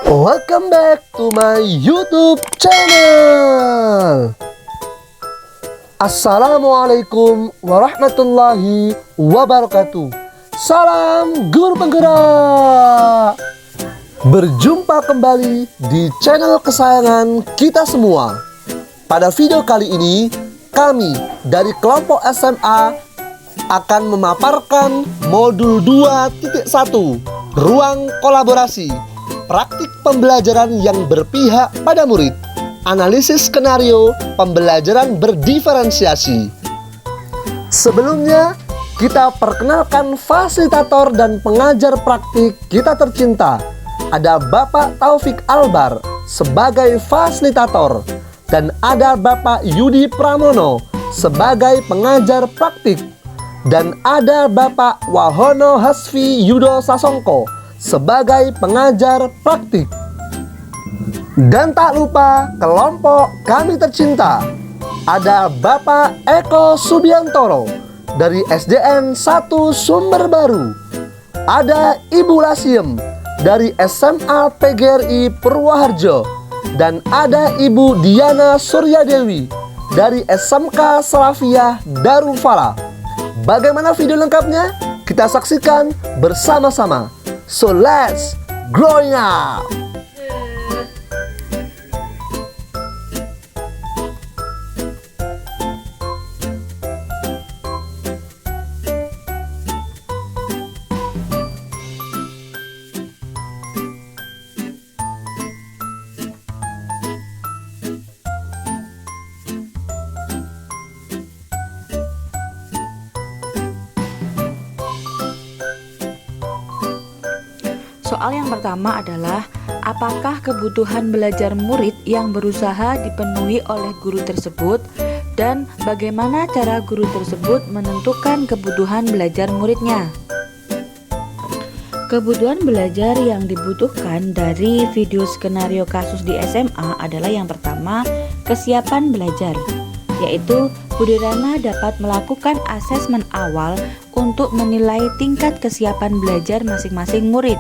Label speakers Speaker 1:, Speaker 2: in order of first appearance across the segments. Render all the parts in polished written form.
Speaker 1: Welcome back to my YouTube channel. Assalamualaikum warahmatullahi wabarakatuh. Salam guru penggerak. Berjumpa kembali di channel kesayangan kita semua. Pada video kali ini, kami dari kelompok SMA akan memaparkan modul 2.1 Ruang Kolaborasi, praktik pembelajaran yang berpihak pada murid, analisis skenario pembelajaran berdiferensiasi. Sebelumnya, kita perkenalkan fasilitator dan pengajar praktik kita tercinta. Ada Bapak Taufik Albar sebagai fasilitator dan ada Bapak Yudi Pramono sebagai pengajar praktik, dan ada Bapak Wahono Hasfi Yudo Sasongko sebagai pengajar praktik. Dan tak lupa kelompok kami tercinta, ada Bapak Eko Subiantoro dari SDN 1 Sumber Baru, ada Ibu Lasiem dari SMA PGRI Purwoharjo, dan ada Ibu Diana Suryadewi dari SMK Salafiyah Darul Falah. Bagaimana video lengkapnya? Kita saksikan bersama-sama. So let's growing up.
Speaker 2: Soal yang pertama adalah, apakah kebutuhan belajar murid yang berusaha dipenuhi oleh guru tersebut, dan bagaimana cara guru tersebut menentukan kebutuhan belajar muridnya? Kebutuhan belajar yang dibutuhkan dari video skenario kasus di SMA adalah yang pertama, kesiapan belajar, yaitu Budi Rana dapat melakukan asesmen awal untuk menilai tingkat kesiapan belajar masing-masing murid.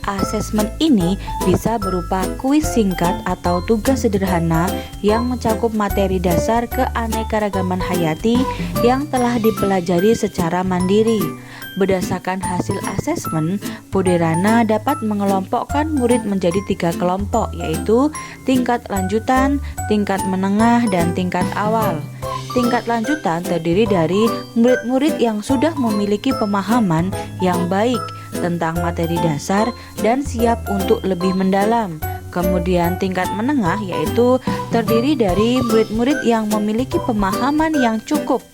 Speaker 2: Asesmen ini bisa berupa kuis singkat atau tugas sederhana yang mencakup materi dasar keanekaragaman hayati yang telah dipelajari secara mandiri. Berdasarkan hasil asesmen, Budi Rana dapat mengelompokkan murid menjadi 3 kelompok, yaitu tingkat lanjutan, tingkat menengah, dan tingkat awal. Tingkat lanjutan terdiri dari murid-murid yang sudah memiliki pemahaman yang baik tentang materi dasar dan siap untuk lebih mendalam. Kemudian tingkat menengah yaitu terdiri dari murid-murid yang memiliki pemahaman yang cukup,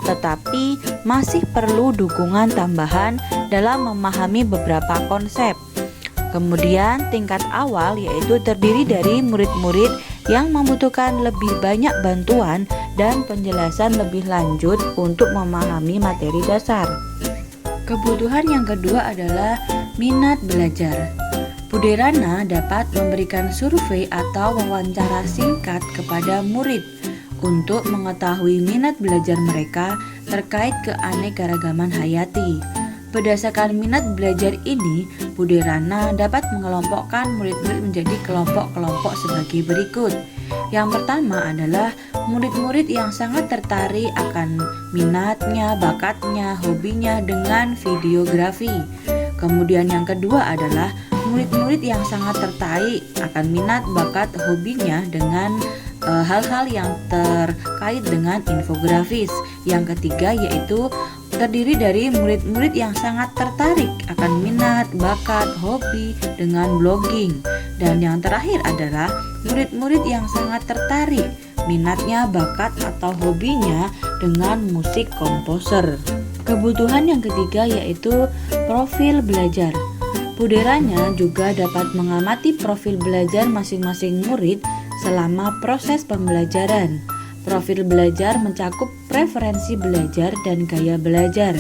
Speaker 2: tetapi masih perlu dukungan tambahan dalam memahami beberapa konsep. Kemudian tingkat awal yaitu terdiri dari murid-murid yang membutuhkan lebih banyak bantuan dan penjelasan lebih lanjut untuk memahami materi dasar. Kebutuhan yang kedua adalah minat belajar. Budi Rana dapat memberikan survei atau wawancara singkat kepada murid untuk mengetahui minat belajar mereka terkait keanekaragaman hayati. Berdasarkan minat belajar ini, Budi Rana dapat mengelompokkan murid-murid menjadi kelompok-kelompok sebagai berikut. Yang pertama adalah murid-murid yang sangat tertarik akan minatnya, bakatnya, hobinya dengan videografi. Kemudian yang kedua adalah murid-murid yang sangat tertarik akan minat, bakat, hobinya dengan hal-hal yang terkait dengan infografis. Yang ketiga yaitu terdiri dari murid-murid yang sangat tertarik akan minat, bakat, hobi dengan blogging. Dan yang terakhir adalah murid-murid yang sangat tertarik minatnya, bakat, atau hobinya dengan musik komposer. Kebutuhan yang ketiga yaitu profil belajar. Budi Rana juga dapat mengamati profil belajar masing-masing murid selama proses pembelajaran. Profil belajar mencakup preferensi belajar dan gaya belajar.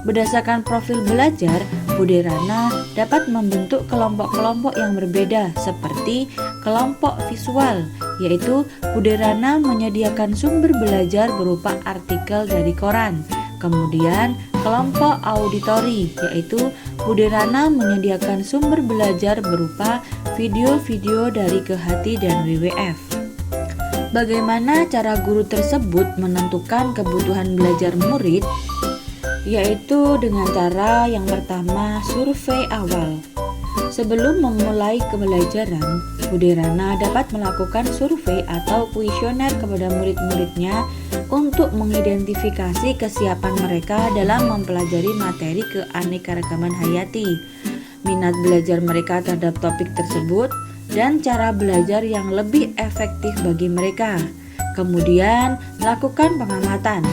Speaker 2: Berdasarkan profil belajar, Budi Rana dapat membentuk kelompok-kelompok yang berbeda seperti kelompok visual, yaitu Budi Rana menyediakan sumber belajar berupa artikel dari koran. Kemudian kelompok auditori, yaitu Budi Rana menyediakan sumber belajar berupa video-video dari Kehati dan WWF. Bagaimana cara guru tersebut menentukan kebutuhan belajar murid? Yaitu dengan cara yang pertama, survei awal. Sebelum memulai pembelajaran, Bude Rana dapat melakukan survei atau kuesioner kepada murid-muridnya untuk mengidentifikasi kesiapan mereka dalam mempelajari materi keanekaragaman hayati, minat belajar mereka terhadap topik tersebut, dan cara belajar yang lebih efektif bagi mereka. Kemudian, lakukan pengamatan.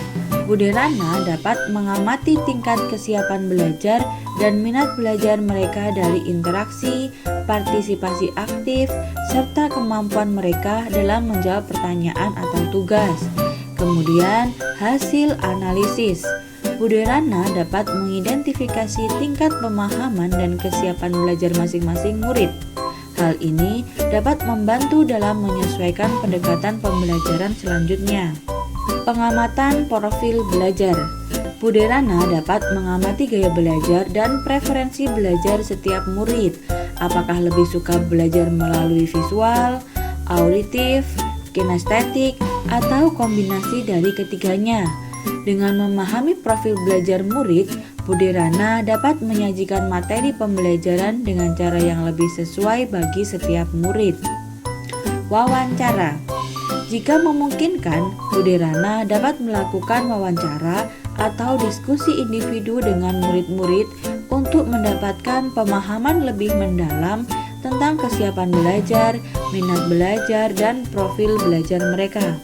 Speaker 2: Bude Rana dapat mengamati tingkat kesiapan belajar dan minat belajar mereka dari interaksi, partisipasi aktif, serta kemampuan mereka dalam menjawab pertanyaan atau tugas. Kemudian, hasil analisis. Bude Rana dapat mengidentifikasi tingkat pemahaman dan kesiapan belajar masing-masing murid. Hal ini dapat membantu dalam menyesuaikan pendekatan pembelajaran selanjutnya. Pengamatan profil belajar. Bude Rana dapat mengamati gaya belajar dan preferensi belajar setiap murid. Apakah lebih suka belajar melalui visual, auditif, kinestetik, atau kombinasi dari ketiganya. Dengan memahami profil belajar murid, Bude Rana dapat menyajikan materi pembelajaran dengan cara yang lebih sesuai bagi setiap murid. Wawancara. Jika memungkinkan, Bude Rana dapat melakukan wawancara atau diskusi individu dengan murid-murid untuk mendapatkan pemahaman lebih mendalam tentang kesiapan belajar, minat belajar, dan profil belajar mereka.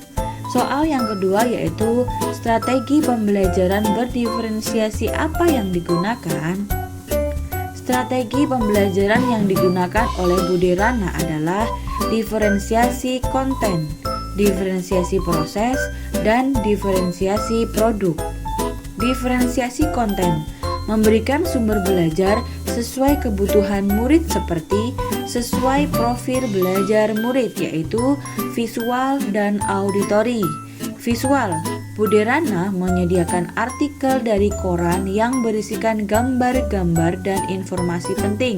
Speaker 2: Soal yang kedua yaitu strategi pembelajaran berdiferensiasi apa yang digunakan? Strategi pembelajaran yang digunakan oleh Bude Rana adalah diferensiasi konten, diferensiasi proses, dan diferensiasi produk. Diferensiasi konten memberikan sumber belajar sesuai kebutuhan murid seperti sesuai profil belajar murid, yaitu visual dan auditori. Visual, Bude Rana menyediakan artikel dari koran yang berisikan gambar-gambar dan informasi penting.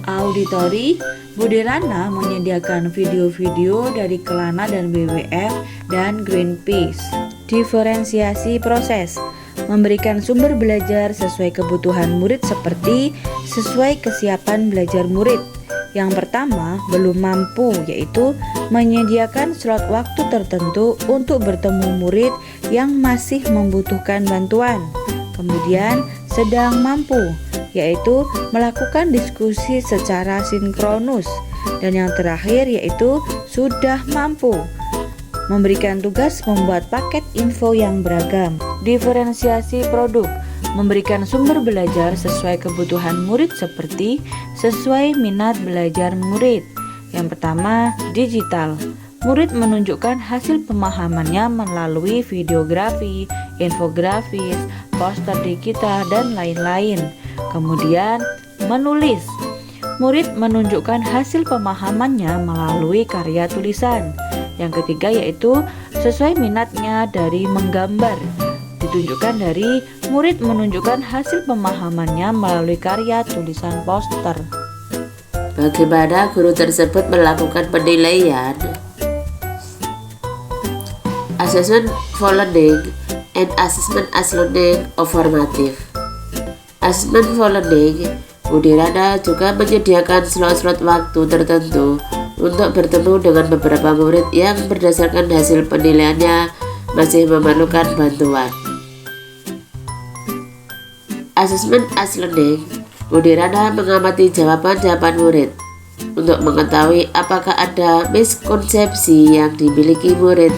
Speaker 2: Auditori, Bude Rana menyediakan video-video dari Kelana dan WWF dan Greenpeace. Diferensiasi proses memberikan sumber belajar sesuai kebutuhan murid seperti sesuai kesiapan belajar murid. Yang pertama, belum mampu, yaitu menyediakan slot waktu tertentu untuk bertemu murid yang masih membutuhkan bantuan. Kemudian, sedang mampu, yaitu melakukan diskusi secara sinkronus. Dan yang terakhir yaitu sudah mampu, memberikan tugas membuat paket info yang beragam. Diferensiasi produk memberikan sumber belajar sesuai kebutuhan murid seperti sesuai minat belajar murid. Yang pertama, digital. Murid menunjukkan hasil pemahamannya melalui videografi, infografis, poster digital, dan lain-lain. Kemudian, menulis. Murid menunjukkan hasil pemahamannya melalui karya tulisan. Yang ketiga yaitu sesuai minatnya dari menggambar. Ditunjukkan dari murid menunjukkan hasil pemahamannya melalui karya tulisan poster.
Speaker 3: Bagaimana guru tersebut melakukan penilaian? Assessment for learning and assessment as learning or formative. Assessment for learning, Bude Rana juga menyediakan slot-slot waktu tertentu untuk bertemu dengan beberapa murid yang berdasarkan hasil penilaiannya masih memerlukan bantuan. Assessment as learning, Bude Rana mengamati jawaban-jawaban murid untuk mengetahui apakah ada miskonsepsi yang dimiliki murid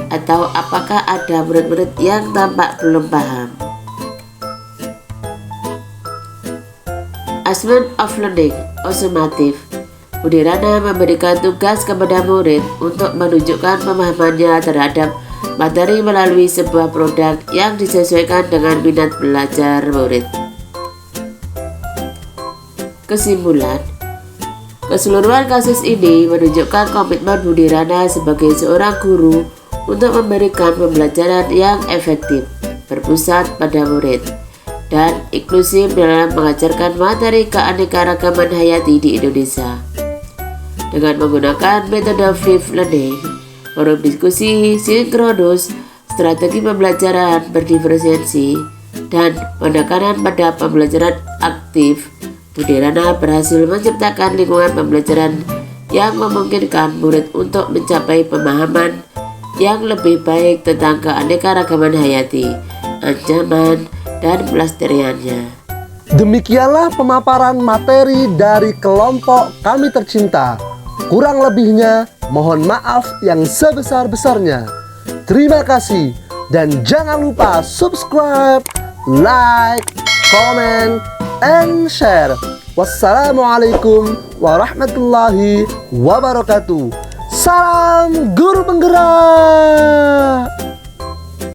Speaker 3: atau apakah ada murid-murid yang tampak belum paham. Assessment of learning or summative, Bude Rana memberikan tugas kepada murid untuk menunjukkan pemahamannya terhadap materi melalui sebuah produk yang disesuaikan dengan minat belajar murid. Kesimpulan, keseluruhan kasus ini menunjukkan komitmen Bude Rana sebagai seorang guru untuk memberikan pembelajaran yang efektif, berpusat pada murid, dan inklusif dalam mengajarkan materi keanekaragaman hayati di Indonesia. dengan menggunakan metode Viv Learning, forum diskusi sinkronus, strategi pembelajaran berdiferensiasi, dan penekanan pada pembelajaran aktif. Budi Rana berhasil menciptakan lingkungan pembelajaran yang memungkinkan murid untuk mencapai pemahaman yang lebih baik tentang keanekaragaman hayati, ancaman, dan pelestariannya.
Speaker 1: Demikianlah pemaparan materi dari kelompok kami tercinta. Kurang lebihnya mohon maaf yang sebesar-besarnya. Terima kasih dan jangan lupa subscribe, like, comment, and share. Wassalamualaikum warahmatullahi wabarakatuh. Salam guru penggerak.